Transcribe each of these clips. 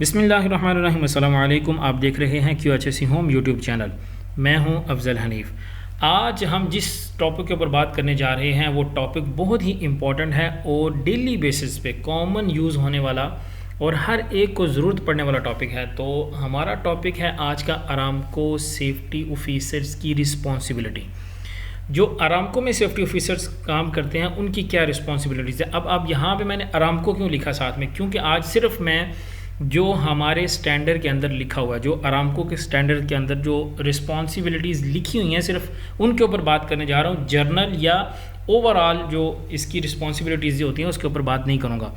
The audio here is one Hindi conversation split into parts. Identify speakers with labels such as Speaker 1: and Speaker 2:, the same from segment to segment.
Speaker 1: बिस्मिल्लाहिर्रहमानिर्रहीम। अस्सलामु अलैकुम। आप देख रहे हैं QHSE होम यूट्यूब चैनल। मैं हूं अफजल हनीफ़। आज हम जिस टॉपिक के ऊपर बात करने जा रहे हैं वो टॉपिक बहुत ही इम्पॉर्टेंट है और डेली बेसिस पे कॉमन यूज़ होने वाला और हर एक को ज़रूरत पड़ने वाला टॉपिक है। तो हमारा टॉपिक है आज का अरामको सेफ्टी ऑफिसर्स की रिस्पॉन्सिबिलिटी। जो अरामको में सेफ्टी ऑफिसर्स काम करते हैं उनकी क्या रिस्पॉन्सिबिलिटीज़ है। अब यहाँ पे मैंने अरामको क्यों लिखा साथ में, क्योंकि आज सिर्फ मैं जो हमारे स्टैंडर्ड के अंदर लिखा हुआ है, जो अरामको के स्टैंडर्ड के अंदर जो रिस्पॉन्सिबिलिटीज़ लिखी हुई हैं सिर्फ उनके ऊपर बात करने जा रहा हूँ। जर्नल या ओवरऑल जो इसकी रिस्पॉन्सिबिलिटीज़ जो होती हैं उसके ऊपर बात नहीं करूँगा।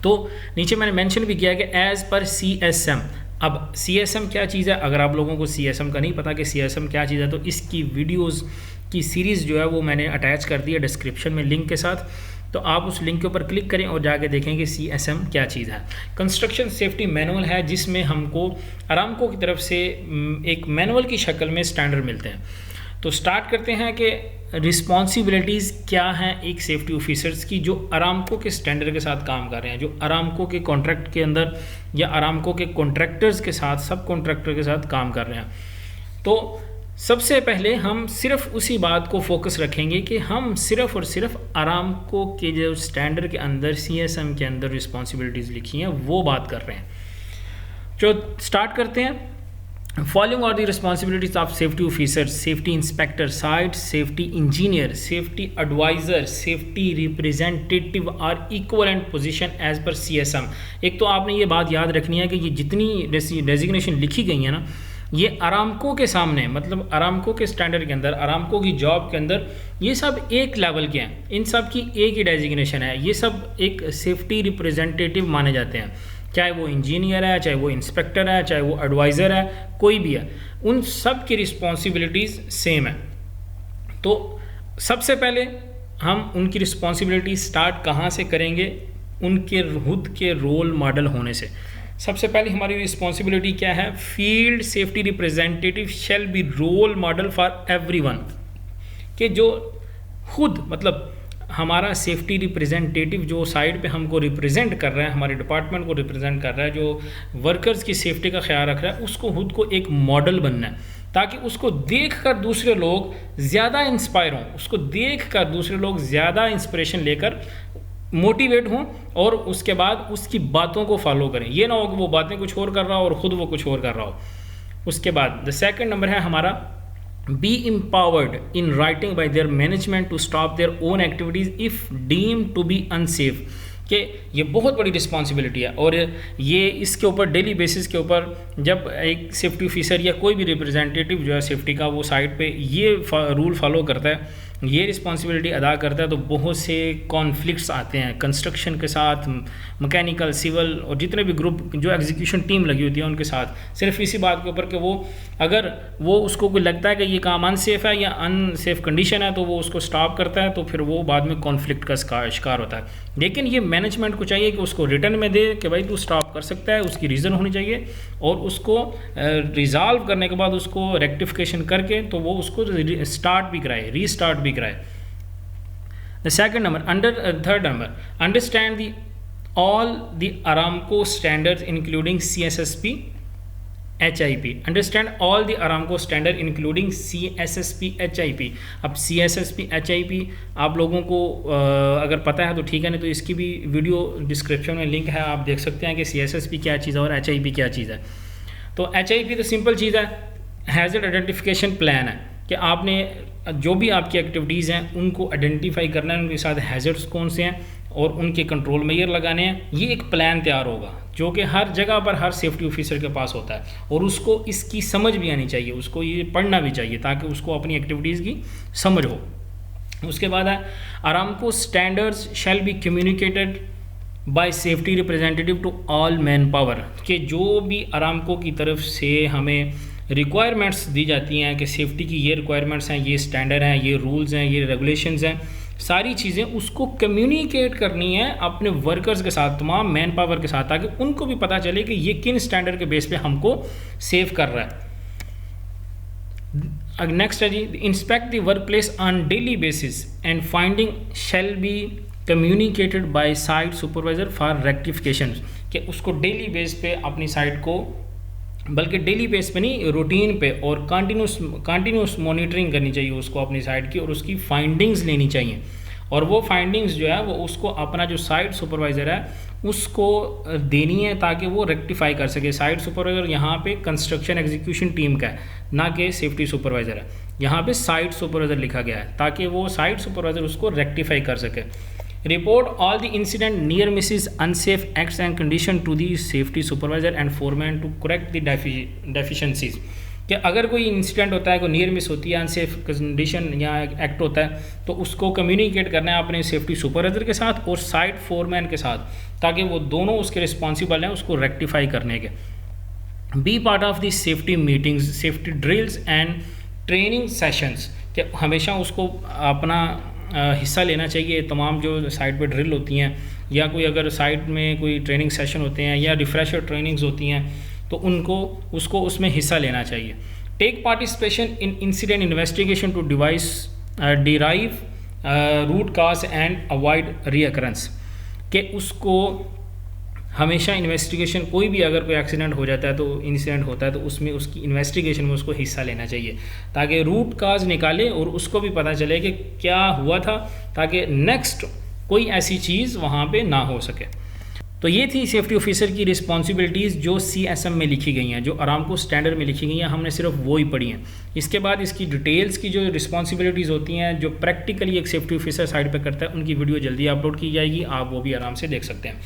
Speaker 1: तो नीचे मैंने मेंशन भी किया कि एज़ पर CSM। अब CSM क्या चीज़ है, अगर आप लोगों को CSM का नहीं पता कि CSM क्या चीज़ है तो इसकी वीडियोस की सीरीज़ जो है वो मैंने अटैच कर दी है डिस्क्रिप्शन में लिंक के साथ। तो आप उस लिंक के ऊपर क्लिक करें और जाके देखें कि CSM क्या चीज़ है। कंस्ट्रक्शन सेफ्टी मैनुअल है जिसमें हमको अरामको की तरफ से एक मैनुअल की शक्ल में स्टैंडर्ड मिलते हैं। तो स्टार्ट करते हैं कि रिस्पॉन्सिबिलिटीज़ क्या हैं एक सेफ्टी ऑफिसर्स की जो अरामको के स्टैंडर्ड के साथ काम कर रहे हैं, जो अरामको के कॉन्ट्रैक्ट के अंदर या अरामको के कॉन्ट्रैक्टर्स के साथ सब कॉन्ट्रैक्टर के साथ काम कर रहे हैं। तो सबसे पहले हम सिर्फ उसी बात को फोकस रखेंगे कि हम सिर्फ और सिर्फ अरामको के जो स्टैंडर्ड के अंदर CSM के अंदर रिस्पॉन्सिबिलिटीज़ लिखी हैं वो बात कर रहे हैं। जो स्टार्ट करते हैं, following are the responsibilities of safety officer: safety inspector, site safety engineer, safety adviser, safety representative or equivalent position as per CSM। एक तो आपने ये बात याद रखनी है कि ये जितनी डेजिग्नेशन लिखी गई है ना, ये अरामको के सामने, मतलब अरामको के स्टैंडर्ड के अंदर, अरामको की जॉब के अंदर ये सब एक लेवल के हैं, इन सब की एक ही डेजिग्नेशन है। ये सब एक सेफ्टी रिप्रेजेंटेटिव माने जाते हैं, चाहे वो इंजीनियर है, चाहे वो इंस्पेक्टर है, चाहे वो एडवाइज़र है, कोई भी है, उन सब की रिस्पॉन्सिबिलिटीज़ सेम है। तो सबसे पहले हम उनकी रिस्पॉन्सिबिलिटी स्टार्ट कहाँ से करेंगे? उनके खुद के रोल मॉडल होने से। सबसे पहले हमारी रिस्पॉन्सिबिलिटी क्या है? Field safety representative shall be role model for everyone. कि जो खुद, मतलब हमारा सेफ्टी रिप्रेजेंटेटिव जो साइड पे हमको रिप्रेजेंट कर रहा है, हमारे डिपार्टमेंट को रिप्रेजेंट कर रहा है, जो वर्कर्स की सेफ्टी का ख्याल रख रहा है, उसको खुद को एक मॉडल बनना है ताकि उसको देख कर दूसरे लोग ज़्यादा इंस्पायर हों, उसको देख कर दूसरे लोग ज़्यादा इंस्पिरेशन लेकर मोटिवेट हों और उसके बाद उसकी बातों को फॉलो करें। ये ना हो कि वो बातें कुछ और कर रहा हो और ख़ुद वो कुछ और कर रहा हो। उसके बाद द सेकंड नंबर है हमारा be empowered in writing by their management to stop their own activities if deemed to be unsafe. कि ये बहुत बड़ी रिस्पॉन्सिबिलिटी है और ये इसके ऊपर डेली बेसिस के ऊपर जब एक सेफ्टी ऑफिसर या कोई भी रिप्रेजेंटेटिव जो है सेफ्टी का वो साइड पे ये रूल फॉलो करता है, ये रिस्पॉन्सिबिलिटी अदा करता है, तो बहुत से कॉन्फ्लिक्ट्स आते हैं कंस्ट्रक्शन के साथ, मैकेनिकल, सिविल और जितने भी ग्रुप जो एग्जीक्यूशन टीम लगी होती है उनके साथ, सिर्फ इसी बात के ऊपर कि वो अगर वो उसको कोई लगता है कि ये काम अनसेफ है या अनसेफ कंडीशन है तो वो उसको स्टॉप करता है, तो फिर वो बाद में कॉन्फ्लिक्ट का शिकार होता है। लेकिन ये मैनेजमेंट को चाहिए कि उसको रिटर्न में दे कि भाई तू स्टॉप कर सकता है, उसकी रीज़न होनी चाहिए और उसको रिजॉल्व करने के बाद उसको रेक्टिफिकेशन करके तो वो उसको स्टार्ट भी कराए, रीस्टार्ट भी कराए। The second number, third number, understand the all the Aramco standards including CSSP, HIP. Understand all the Aramco standard including CSSP, HIP. अब CSSP, HIP आप लोगों को अगर पता है तो ठीक है, नहीं तो इसकी भी वीडियो डिस्क्रिप्शन में लिंक है, आप देख सकते हैं कि CSSP क्या चीज़ है और HIP क्या चीज़ है। तो HIP तो सिंपल चीज़ है, हैज़र्ड आइडेंटिफिकेशन प्लान है कि आपने जो भी आपकी एक्टिविटीज़ हैं उनको आइडेंटिफाई करना है, उनके साथ हैज़र्ड्स कौन से हैं और उनके कंट्रोल मेजर लगाने हैं। ये एक प्लान तैयार होगा जो कि हर जगह पर हर सेफ्टी ऑफिसर के पास होता है और उसको इसकी समझ भी आनी चाहिए, उसको ये पढ़ना भी चाहिए ताकि उसको अपनी एक्टिविटीज़ की समझ हो। उसके बाद है Aramco standards shall be communicated by safety representative to all man power. कि जो भी अरामको की तरफ से हमें रिक्वायरमेंट्स दी जाती हैं कि सेफ्टी की ये रिक्वायरमेंट्स हैं, ये स्टैंडर्ड हैं, ये रूल्स हैं, ये रेगुलेशंस हैं, सारी चीज़ें उसको कम्युनिकेट करनी है अपने वर्कर्स के साथ, तमाम मैन पावर के साथ, ताकि उनको भी पता चले कि ये किन स्टैंडर्ड के बेस पे हमको सेव कर रहा है। नेक्स्ट है जी, inspect the work place on daily basis and finding shall be communicated by site supervisor for rectification. कि उसको डेली बेस पे अपनी साइट को, बल्कि डेली बेस पे नहीं, रूटीन पे और कंटिन्यूस मॉनिटरिंग करनी चाहिए उसको अपनी साइट की, और उसकी फाइंडिंग्स लेनी चाहिए। और वो फाइंडिंग्स जो है वो उसको अपना जो साइट सुपरवाइज़र है उसको देनी है, ताकि वो रेक्टिफाई कर सके। साइट सुपरवाइज़र यहाँ पे कंस्ट्रक्शन एग्जीक्यूशन टीम का है, ना कि सेफ्टी सुपरवाइज़र है। यहाँ पे साइट सुपरवाइज़र लिखा गया है ताकि वो साइट सुपरवाइज़र उसको रेक्टिफाई कर सके। Report all the incident near misses unsafe acts and condition to the safety supervisor and foreman to correct the deficiencies. कि अगर कोई इंसिडेंट होता है, कोई नियर मिस होती है, अनसेफ कंडीशन या एक्ट होता है, तो उसको कम्युनिकेट करना है अपने सेफ्टी सुपरवाइज़र के साथ और साइट फोरमैन के साथ, ताकि वो दोनों उसके रिस्पॉन्सिबल हैं उसको रेक्टिफाई करने के। Be part of the safety meetings, safety drills and training sessions, कि हमेशा उसको अपना हिस्सा लेना चाहिए तमाम जो साइट पे ड्रिल होती हैं, या कोई अगर साइट में कोई ट्रेनिंग सेशन होते हैं या रिफ्रेशर ट्रेनिंग्स होती हैं, तो उसको उसमें हिस्सा लेना चाहिए। Take participation in incident investigation to derive root cause and avoid reoccurrence, कि उसको हमेशा इन्वेस्टिगेशन, कोई भी अगर कोई एक्सीडेंट हो जाता है, तो इंसिडेंट होता है, तो उसमें उसकी इन्वेस्टिगेशन में उसको हिस्सा लेना चाहिए, ताकि रूट काज निकाले और उसको भी पता चले कि क्या हुआ था, ताकि नेक्स्ट कोई ऐसी चीज़ वहाँ पे ना हो सके। तो ये थी सेफ्टी ऑफिसर की रिस्पॉन्सिबिलिटीज़ जो CSM में लिखी गई हैं, जो अरामको स्टैंडर्ड में लिखी गई हैं। हमने सिर्फ वो ही पढ़ी हैं। इसके बाद इसकी डिटेल्स की जो रिस्पॉन्सिबिलिटीज़ होती हैं, जो प्रैक्टिकली एक सेफ्टी ऑफिसर साइड पे करता है, उनकी वीडियो जल्दी अपलोड की जाएगी, आप वो भी आराम से देख सकते हैं।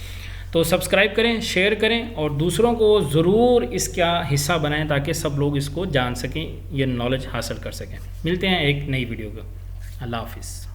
Speaker 1: तो सब्सक्राइब करें, शेयर करें और दूसरों को ज़रूर इसका हिस्सा बनाएं, ताकि सब लोग इसको जान सकें, ये नॉलेज हासिल कर सकें। मिलते हैं एक नई वीडियो को। अल्लाह हाफिज़।